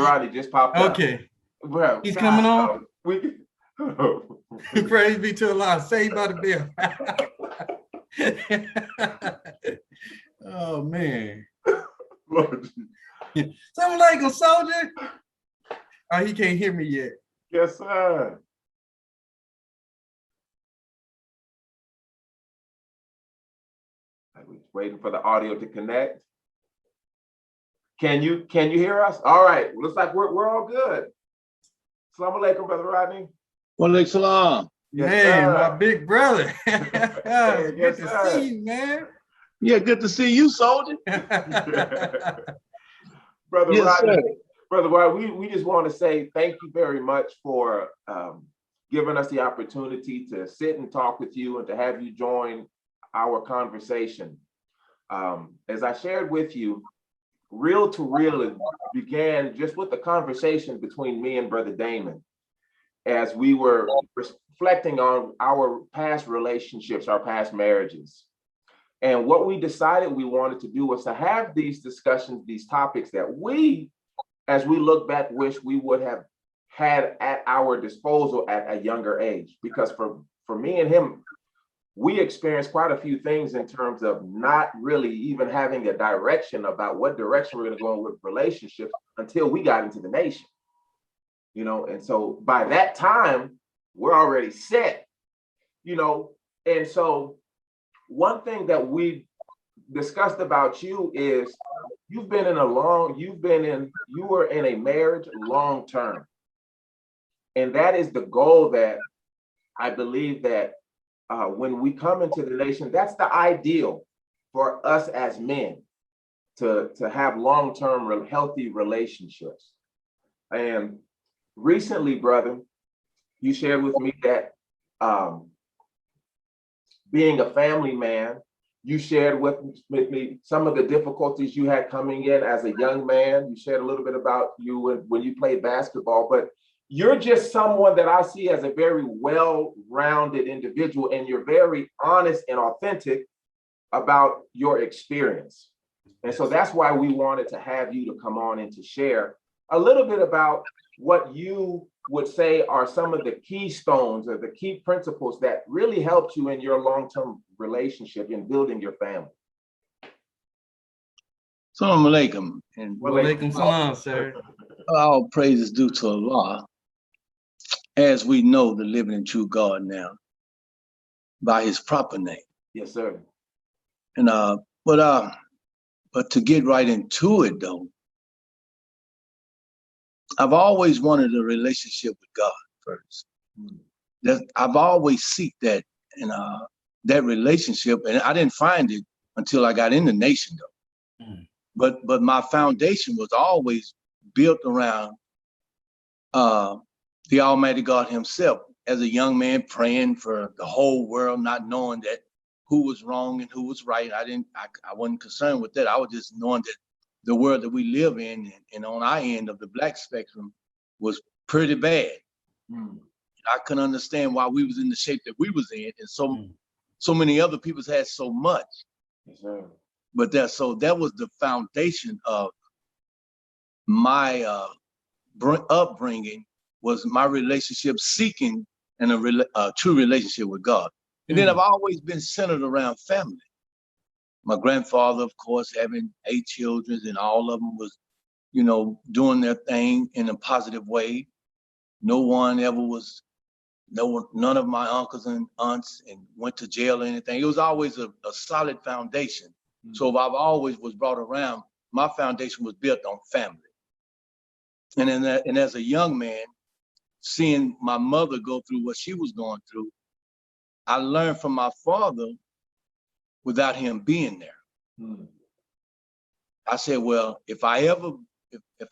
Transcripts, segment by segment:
Rodney just popped up. Okay. Bro, He's God, coming on. We Praise be to Allah. Saved by the bell. Oh, man. Something like a soldier. Oh, he can't hear me yet. Yes, sir. We're waiting for the audio to connect. Can you hear us? All right. Looks like we're all good. Assalamu alaikum, Brother Rodney. Wa alaikum salam. Yes, man, sir. my big brother. Good Yes, to sir. see you, man. Yeah, good to see you, soldier. Brother Yes, Rodney, sir. Brother Rodney, we just want to say thank you very much for giving us the opportunity to sit and talk with you and to have you join our conversation. As I shared with you, Real to Real began just with the conversation between me and Brother Damon as we were reflecting on our past relationships, our past marriages. And what we decided we wanted to do was to have these discussions, these topics that we, as we look back, wish we would have had at our disposal at a younger age. Because for me and him, we experienced quite a few things in terms of not really even having a direction about what direction we're going to go in with relationships until we got into the nation. You know, and so by that time, we're already set, you know. And so one thing that we discussed about you is you were in a marriage long term. And that is the goal that I believe that when we come into the nation, that's the ideal for us as men to have long-term healthy relationships. And recently, brother, you shared with me that being a family man, you shared with me some of the difficulties you had coming in as a young man. You shared a little bit about you when you played basketball, but you're just someone that I see as a very well-rounded individual, and you're very honest and authentic about your experience. And so that's why we wanted to have you to come on and to share a little bit about what you would say are some of the keystones or the key principles that really helped you in your long-term relationship in building your family. Assalamu alaikum. And Wa alaikum salam, sir. all praises due to Allah, as we know the living and true God now, by his proper name. Yes, sir. And but to get right into it though, I've always wanted a relationship with God first. I've always seeked that and that relationship, and I didn't find it until I got in the nation though. But my foundation was always built around the Almighty God himself. As a young man praying for the whole world, not knowing that who was wrong and who was right. I wasn't concerned with that. I was just knowing that the world that we live in and on our end of the black spectrum was pretty bad. I couldn't understand why we was in the shape that we was in, and so many other people had so much. Yes, sir. But that was the foundation of my upbringing, was my relationship seeking and a true relationship with God. And then I've always been centered around family. My grandfather, of course, having 8 children, and all of them was, you know, doing their thing in a positive way. None of my uncles and aunts and went to jail or anything. It was always a solid foundation. So I've always was brought around, my foundation was built on family. And as a young man, seeing my mother go through what she was going through, I learned from my father without him being there. I said, well, if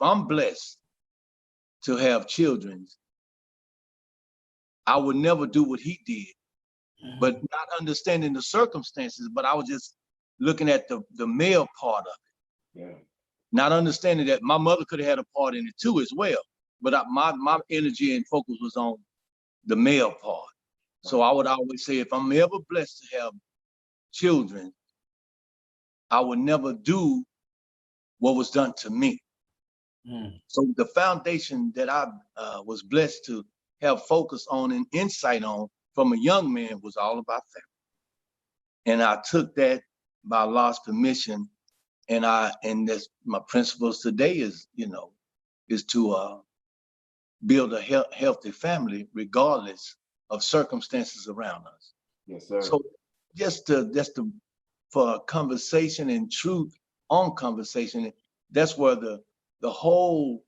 I'm blessed to have children, I would never do what he did, but not understanding the circumstances, but I was just looking at the male part of it. Not understanding that my mother could have had a part in it too as well, but my energy and focus was on the male part. So I would always say, if I'm ever blessed to have children, I would never do what was done to me. Mm. So the foundation that I was blessed to have focus on and insight on from a young man was all about family. And I took that by Allah's permission, and that's my principles today is, is to build a healthy family regardless of circumstances around us. Yes, sir. So just to for conversation and truth on conversation, that's where the whole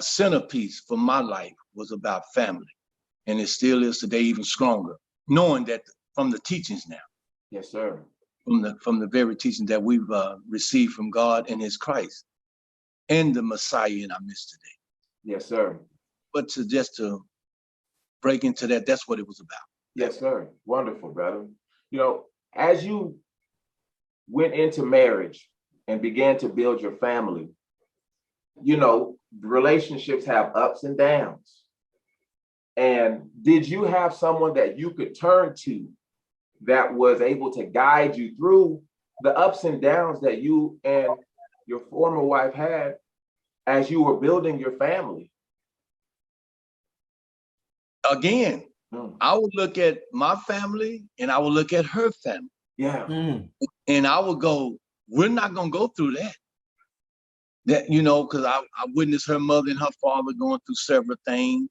centerpiece for my life was about family, and it still is today, even stronger, knowing that from the teachings now, Yes, sir. from the very teachings that we've received from God and His Christ and the Messiah in our midst today. Yes, sir. But to break into that, that's what it was about. Yes, sir. Wonderful, brother. As you went into marriage and began to build your family, relationships have ups and downs. And did you have someone that you could turn to that was able to guide you through the ups and downs that you and your former wife had as you were building your family? Again, I would look at my family and I would look at her family. Yeah. And I would go, we're not going to go through that. Because I witnessed her mother and her father going through several things.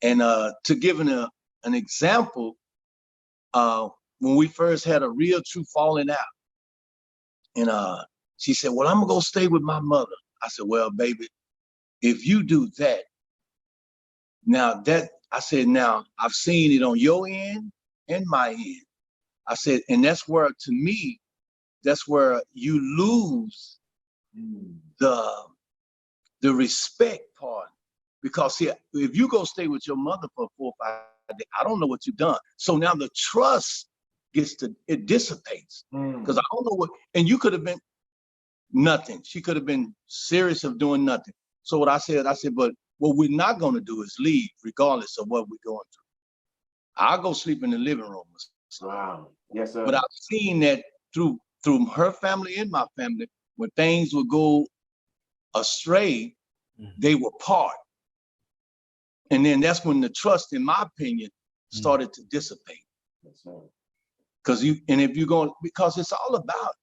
And to give an example, when we first had a real true falling out, and she said, well, I'm going to go stay with my mother. I said, well, baby, if you do that, now I've seen it on your end and my end. I said, and that's where, to me, that's where you lose the respect part. Because see, if you go stay with your mother for 4 or 5 days, I don't know what you've done. So now the trust it dissipates. Because I don't know and you could have been nothing. She could have been serious of doing nothing. So what I said, but what we're not going to do is leave regardless of what we're going through. I'll go sleep in the living room. Wow. Yes, sir. But I've seen that through her family and my family, when things would go astray, they were part. And then that's when the trust, in my opinion, started to dissipate. Yes, sir. Because it's all about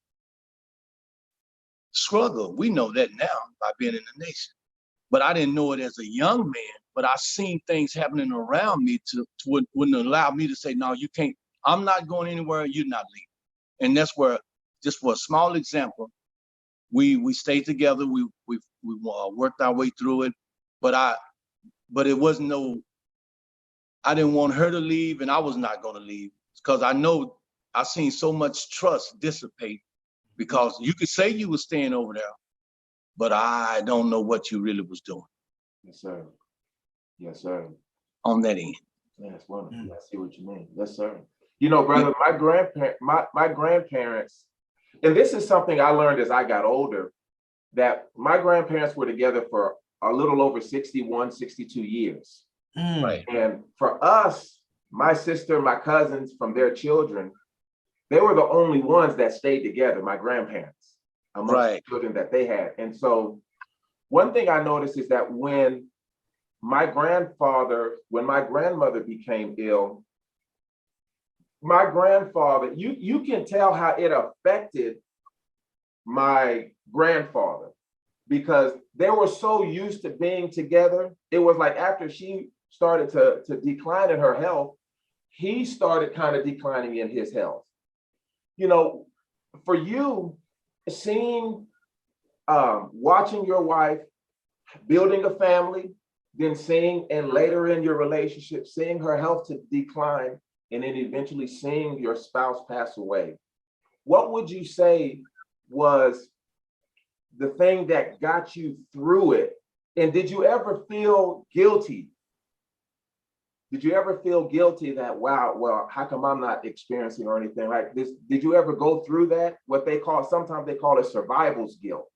struggle. We know that now by being in the nation. But I didn't know it as a young man, but I seen things happening around me wouldn't allow me to say, no, you can't, I'm not going anywhere, you're not leaving. And that's where, just for a small example, we stayed together, we worked our way through it, but it wasn't I didn't want her to leave and I was not going to leave, because I know I seen so much trust dissipate, because you could say you were staying over there, but I don't know what you really was doing. Yes, sir. Yes, sir. On that end. Yes, wonderful. I see what you mean. Yes, sir. Brother, my grandparents, and this is something I learned as I got older, that my grandparents were together for a little over 61, 62 years. Right. And for us, my sister, my cousins, from their children, they were the only ones that stayed together, my grandparents, amongst the children that they had. And so one thing I noticed is that when my grandmother became ill, my grandfather, you can tell how it affected my grandfather, because they were so used to being together. It was like after she started to decline in her health, he started kind of declining in his health. For you, seeing, watching your wife building a family, then seeing, and later in your relationship, seeing her health to decline, and then eventually seeing your spouse pass away, what would you say was the thing that got you through it? And did you ever feel guilty? Did you ever feel guilty that, wow, well, how come I'm not experiencing or anything like this? Did you ever go through that? Sometimes they call it survival's guilt.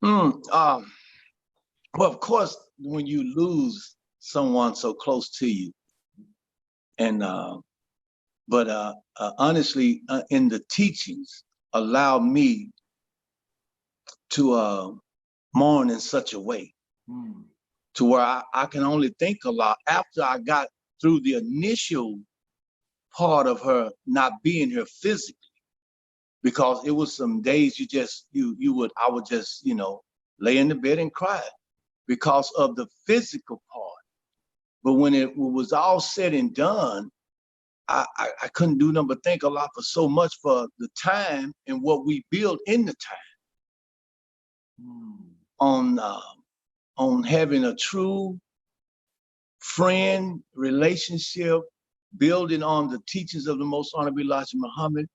Well, of course, when you lose someone so close to you, and honestly, in the teachings, allow me mourn in such a way to where I can only think a lot after I got through the initial part of her not being here physically, because it was some days I would just, lay in the bed and cry because of the physical part. But when it was all said and done, I couldn't do nothing but thank Allah for so much for the time and what we built in the time on having a true friend relationship, building on the teachings of the Most Honorable Elijah Muhammad.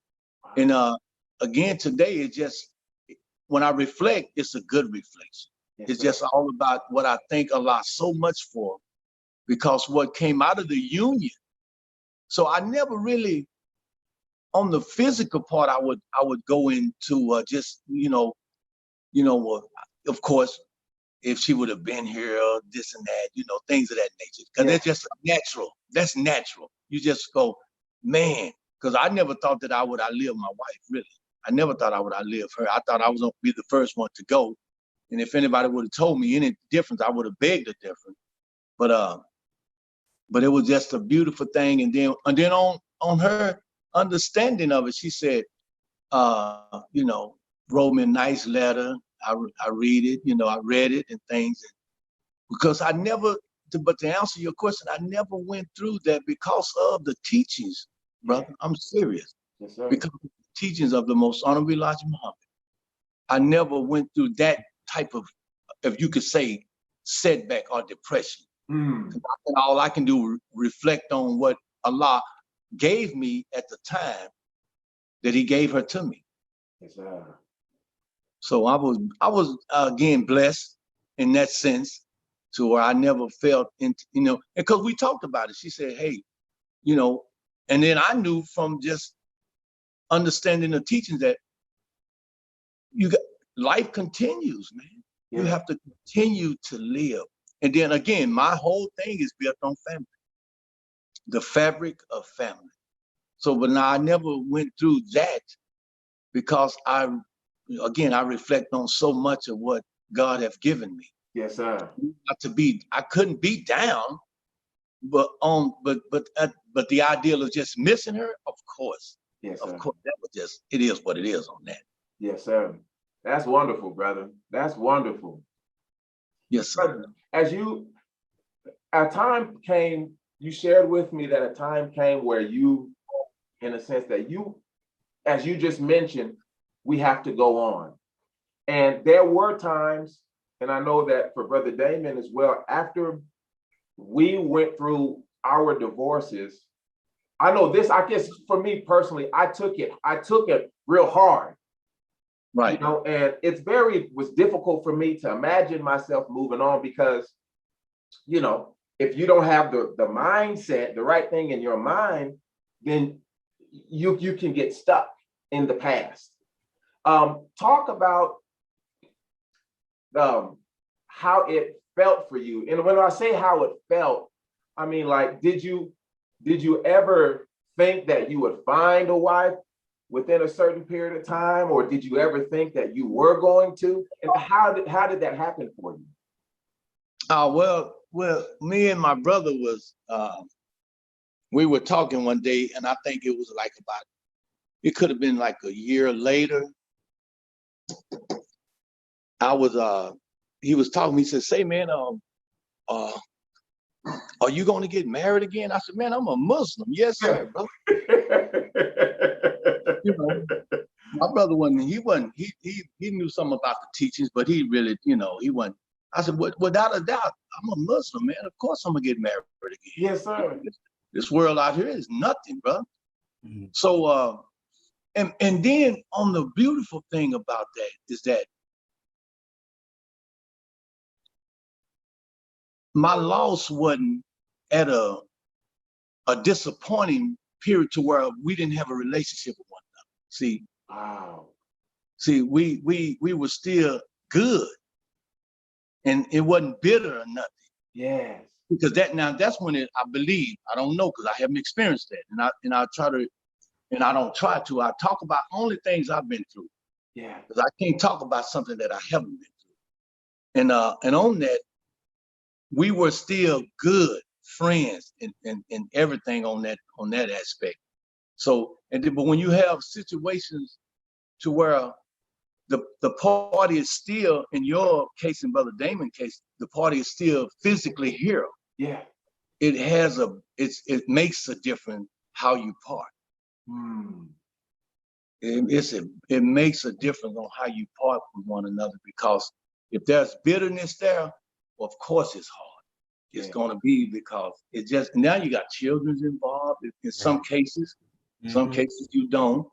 And again, today it's just, when I reflect, it's a good reflection. Yes, it's sir. just all about what I thank Allah so much for, because what came out of the union. So I never really, on the physical part, I would go into just, of course, if she would have been here, this and that, things of that nature. Because That's just natural. That's natural. You just go, man, because I never thought that I would outlive my wife, really. I never thought I would outlive her. I thought I was going to be the first one to go. And if anybody would have told me any difference, I would have begged a difference. But it was just a beautiful thing. And then on her understanding of it, she said, wrote me a nice letter. I read it, I read it and things. Because but to answer your question, I never went through that because of the teachings, brother. Yeah. I'm serious. Yes, sir. Because of the teachings of the Most Honorable Elijah Muhammad. I never went through that type of, if you could say, setback or depression. All I can do is reflect on what Allah gave me at the time that He gave her to me. Yes, sir. So I was again blessed in that sense, to where I never felt because we talked about it. She said, hey, and then I knew from just understanding the teachings that life continues, man. Yeah. You have to continue to live. And then again, my whole thing is built on family, the fabric of family. So, but now I never went through that because I reflect on so much of what God have given me. Yes, sir. I couldn't be down, but the ideal of just missing her, of course. Yes, sir. Of course, it is what it is on that. Yes, sir. That's wonderful, brother. That's wonderful. Yes, sir. A time came, you shared with me that a time came where you, in a sense that as you just mentioned, we have to go on. And there were times, and I know that for Brother Damon as well, after we went through our divorces, I know this, I guess for me personally, I took it real hard. Right. And it was difficult for me to imagine myself moving on because, if you don't have the mindset, the right thing in your mind, then you can get stuck in the past. Talk about how it felt for you. And when I say how it felt, I mean, like, did you ever think that you would find a wife within a certain period of time, or did you ever think that you were going to? And how did that happen for you? Well, me and my brother we were talking one day, and I think it was like it could have been like a year later. He was talking, he said, say, man, are you going to get married again? I said, man, I'm a Muslim. Yes, sir, brother. My brother he knew something about the teachings, but he really, he wasn't. I said, without a doubt, I'm a Muslim, man. Of course I'm gonna get married again. Yes, sir. This world out here is nothing, bro. Mm-hmm. So, and then on the beautiful thing about that is that my loss wasn't at a disappointing period to where we didn't have a relationship with one another. See, wow. See, we were still good, and it wasn't bitter or nothing. Yes. Because that's when I believe, I don't know, because I haven't experienced that, and I don't try to. I talk about only things I've been through. Yeah. Because I can't talk about something that I haven't been through. And on that, we were still good friends and everything on that aspect. So, but when you have situations to where the party is still, in your case, in Brother Damon's case, the party is still physically here. Yeah. It makes a difference how you part. Mm. It makes a difference on how you part with one another, because if there's bitterness there, well, of course it's hard. It's going to be, because it just, now you got children involved in some cases. Some cases you don't.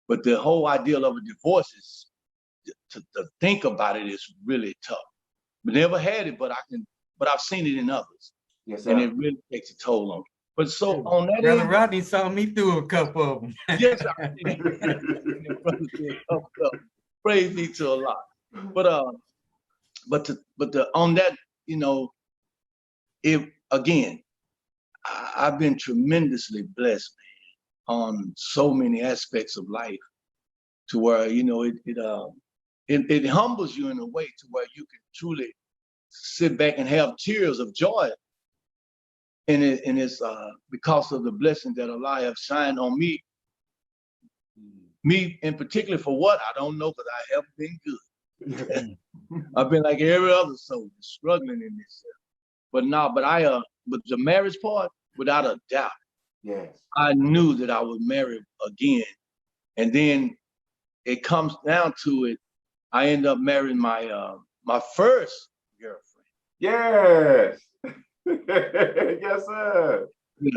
But the whole ideal of a divorce is, to think about it, is really tough. But never had it, but I've seen it in others. Yes, sir. And it really takes a toll on you. But so on that Brother end, Rodney saw me through a couple of them. yes, I did. Brother did a couple of them. Praise be to Allah. But on that, it again, I've been tremendously blessed, man, on so many aspects of life, to where it humbles you in a way to where you can truly sit back and have tears of joy. And it's because of the blessing that Allah have shined on me. Me in particular, for what I don't know, because I haven't been good. I've been like every other soldier, struggling in this. But the marriage part, without a doubt, Yes. I knew that I would marry again. And then it comes down to it, I end up marrying my first girlfriend. Yes. Yes, sir.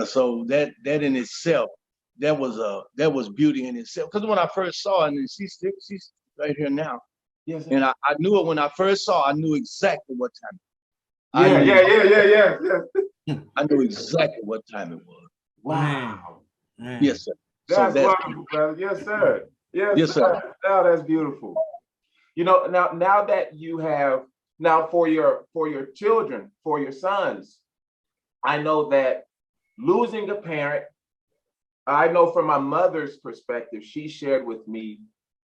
So that in itself, that was beauty in itself. Because when I first saw her, and she's right here now. Yes, sir. And I knew it when I first saw her, I knew exactly what time. Yeah. I knew exactly what time it was. Wow. Man. Yes, sir. That's wonderful, brother. Yes, sir. Yes, sir. Now that's beautiful. Now that you have, now for your children, for your sons, I know that losing a parent, I know from my mother's perspective, she shared with me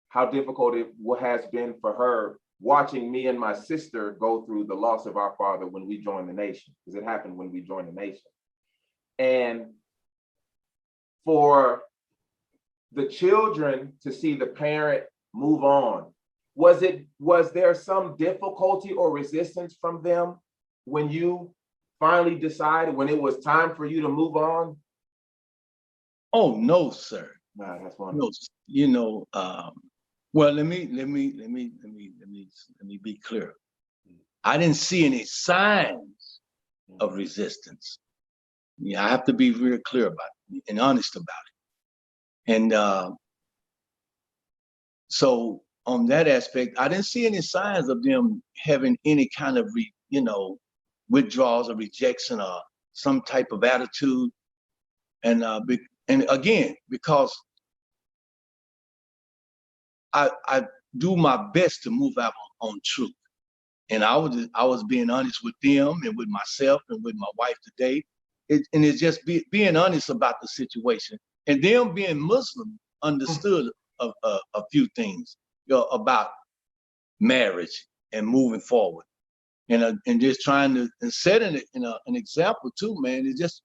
how difficult it has been for her watching me and my sister go through the loss of our father when we joined the nation, because it happened when we joined the nation. And for the children to see the parent move on, was there some difficulty or resistance from them when you finally decided, when it was time for you to move on? Oh no, sir. Nah, that's wonderful. No, well, let me be clear. I didn't see any signs of resistance. Yeah, I have to be real clear about it and honest about it. And so on that aspect, I didn't see any signs of them having any kind of withdrawals or rejection or some type of attitude. And again, because I do my best to move out on truth. And I was being honest with them and with myself and with my wife today. And it's just being honest about the situation. And them being Muslim understood a few things about marriage and moving forward. And just trying to set an example too, man. It's just,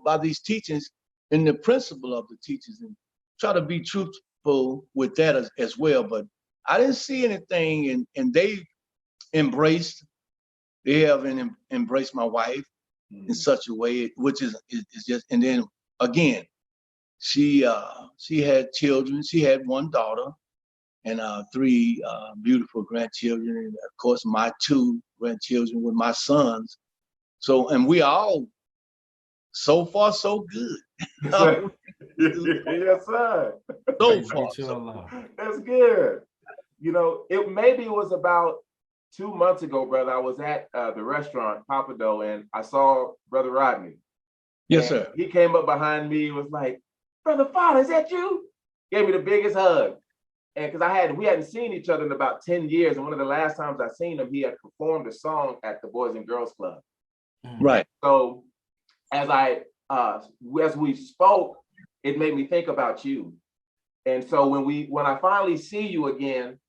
by these teachings and the principle of the teachings, and try to be truthful with that as well. But I didn't see anything, and they have embraced my wife in such a way, which is just, and then again, she had children. She had one daughter and 3 beautiful grandchildren, and of course my 2 grandchildren with my sons. So, and we all, so far so good. Yes, sir. Yes, sir. So far, so that's good. It was about 2 months ago, brother. I was at the restaurant Papado, and I saw Brother Rodney. Yes, sir. He came up behind me and was like, "Brother Father, is that you?" Gave me the biggest hug. And because we hadn't seen each other in about 10 years. And one of the last times I seen him, he had performed a song at the Boys and Girls Club. Right. So as we spoke, it made me think about you. And so when I finally see you again,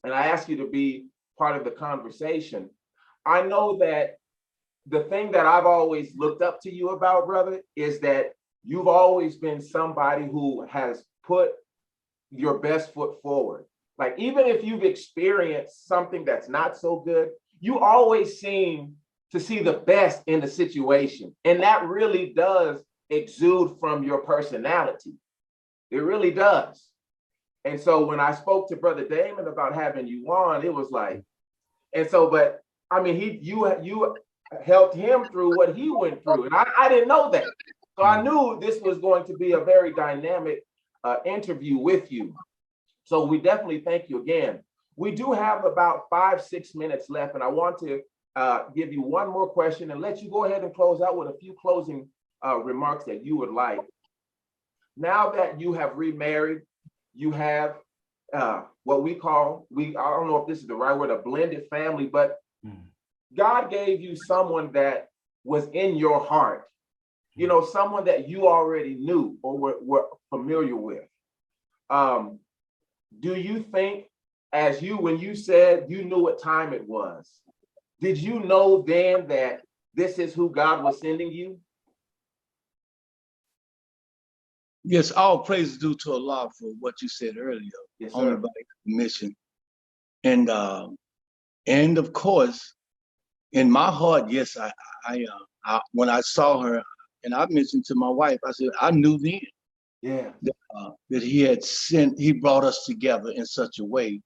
and I ask you to be part of the conversation, I know that the thing that I've always looked up to you about, brother, is that you've always been somebody who has put your best foot forward. Like, even if you've experienced something that's not so good, you always seem to see the best in the situation. And that really does exude from your personality. It really does. And so when I spoke to Brother Damon about having you on, it was like, and so, but I mean, you helped him through what he went through. And I didn't know that. So I knew this was going to be a very dynamic interview with you. So we definitely thank you again. We do have about 5-6 minutes left, and I want to give you one more question and let you go ahead and close out with a few closing remarks that you would like. Now that you have remarried, you have what we call, I don't know if this is the right word, a blended family, but God gave you someone that was in your heart, you know, someone that you already knew or were familiar with. Do you think, when you said you knew what time it was, did you know then that this is who God was sending you? Yes, all praise is due to Allah for what you said earlier. Yes, Only sir. by permission. And of course, in my heart, yes, I when I saw her, and I mentioned to my wife, I said, I knew then Yeah. that he brought us together in such a way.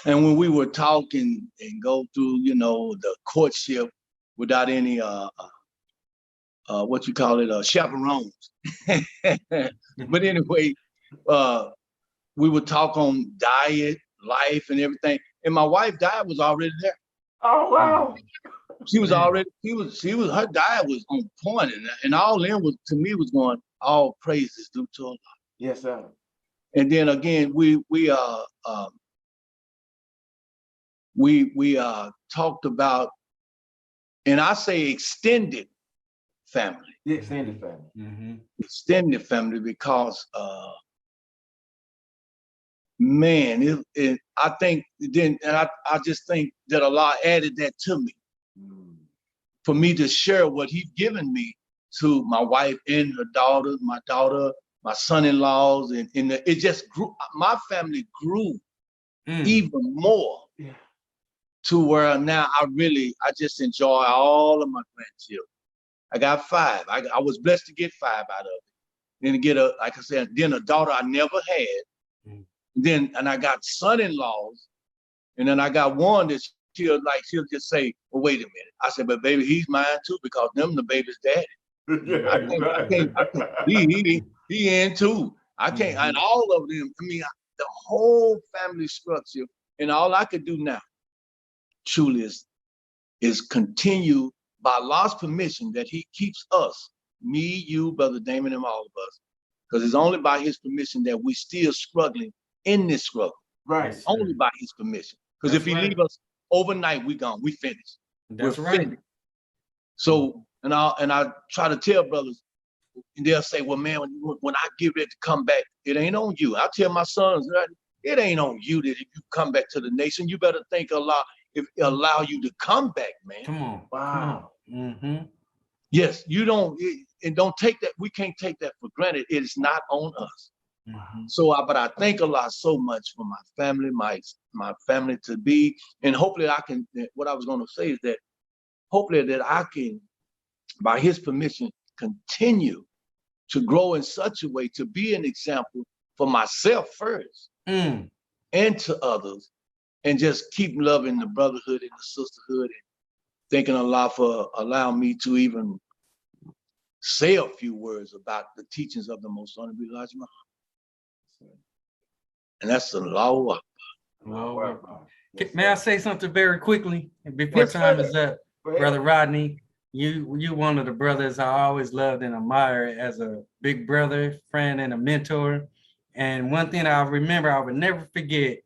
And when we were talking and go through, you know, the courtship without any what you call it, chaperones. But anyway, we would talk on diet, life, and everything. And my wife diet was already there. Oh, wow. She was already, her diet was on point, and all in was, to me, was going, all praises due to Allah. Yes, sir. And then again, we talked about, and I say extended family. The extended family. Mm-hmm. Extended family, because man, I think then, and I just think that Allah added that to me for me to share what He's given me to my wife and her daughter, my son-in-laws, and it just grew. My family grew even more to where now I just enjoy all of my grandchildren. I got 5. I was blessed to get 5 out of it. Then to get like I said, then a daughter I never had. And I got son-in-laws, and then I got one that she'll just say, well, wait a minute. I said, but baby, he's mine too, because them the baby's daddy. I can't, he in too. I can't, and all of them, I mean, the whole family structure, and all I could do now truly is continue by Allah's permission that He keeps us, me, you, Brother Damon, and all of us, because it's only by His permission that we still struggling in this struggle. Right. Only by His permission. Because if He leave us overnight, we gone. We finished. That's We're right. finished. So, and I try to tell brothers, and they'll say, well, man, when I get ready to come back, it ain't on you. I tell my sons, it ain't on you that if you come back to the nation, you better thank Allah if He allow you to come back, man. Come on. Wow. Come on. Mm-hmm. Yes, you don't, and don't take that. We can't take that for granted. It is not on us. Mm-hmm. So, but I thank Allah so much for my family, my family to be, and hopefully I can. What I was going to say is that hopefully that I can, by His permission, continue to grow in such a way to be an example for myself first, and to others, and just keep loving the brotherhood and the sisterhood, and thanking Allah for allowing me to even say a few words about the teachings of the Most Honorable Elijah Muhammad. And that's Allahu Akbar. Allahu Akbar. Yes, May I sir. say something very quickly before Yes, time sir. is up? Go ahead. Brother Rodney, you one of the brothers I always loved and admired as a big brother, friend, and a mentor. And one thing I remember, I would never forget,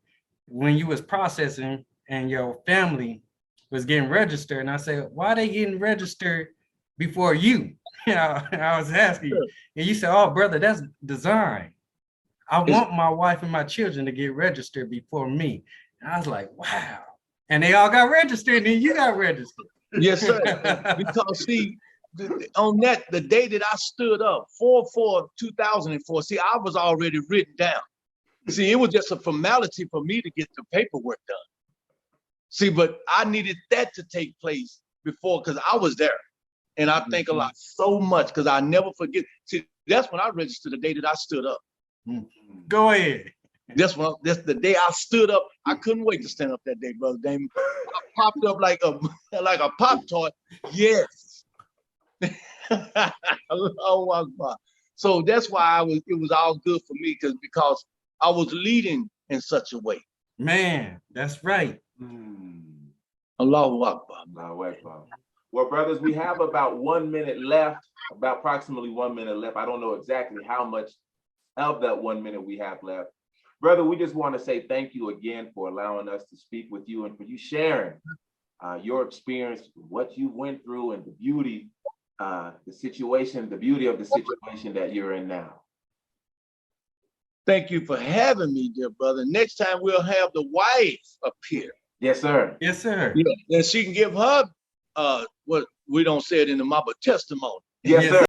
when you was processing and your family was getting registered, and I said, why are they getting registered before you? You know, I was asking you, and you said, oh, brother, that's design. I want my wife and my children to get registered before me. And I was like, wow. And they all got registered, and then you got registered. Yes, sir. Because see, on that, the day that I stood up, 4/4/2004, see, I was already written down. See, it was just a formality for me to get the paperwork done. See, but I needed that to take place before, because I was there. And I thank a lot so much, because I never forget. See, that's when I registered, the day that I stood up. Go ahead. That's the day I stood up. I couldn't wait to stand up that day, Brother Damon. I popped up like a Pop-Tart. Yes. Oh my God. So that's why it was all good for me, because I was leading in such a way. Man, that's right. Allahu Akbar. Allahu Akbar. Well, brothers, we have about 1 minute left, about approximately 1 minute left. I don't know exactly how much of that 1 minute we have left. Brother, we just want to say thank you again for allowing us to speak with you and for you sharing your experience, what you went through, and the beauty, the beauty of the situation that you're in now. Thank you for having me, dear brother. Next time we'll have the wife appear. Yes, sir. Yes, sir. Yeah, and she can give her what we don't say it in the Bible, testimony. Yes, sir.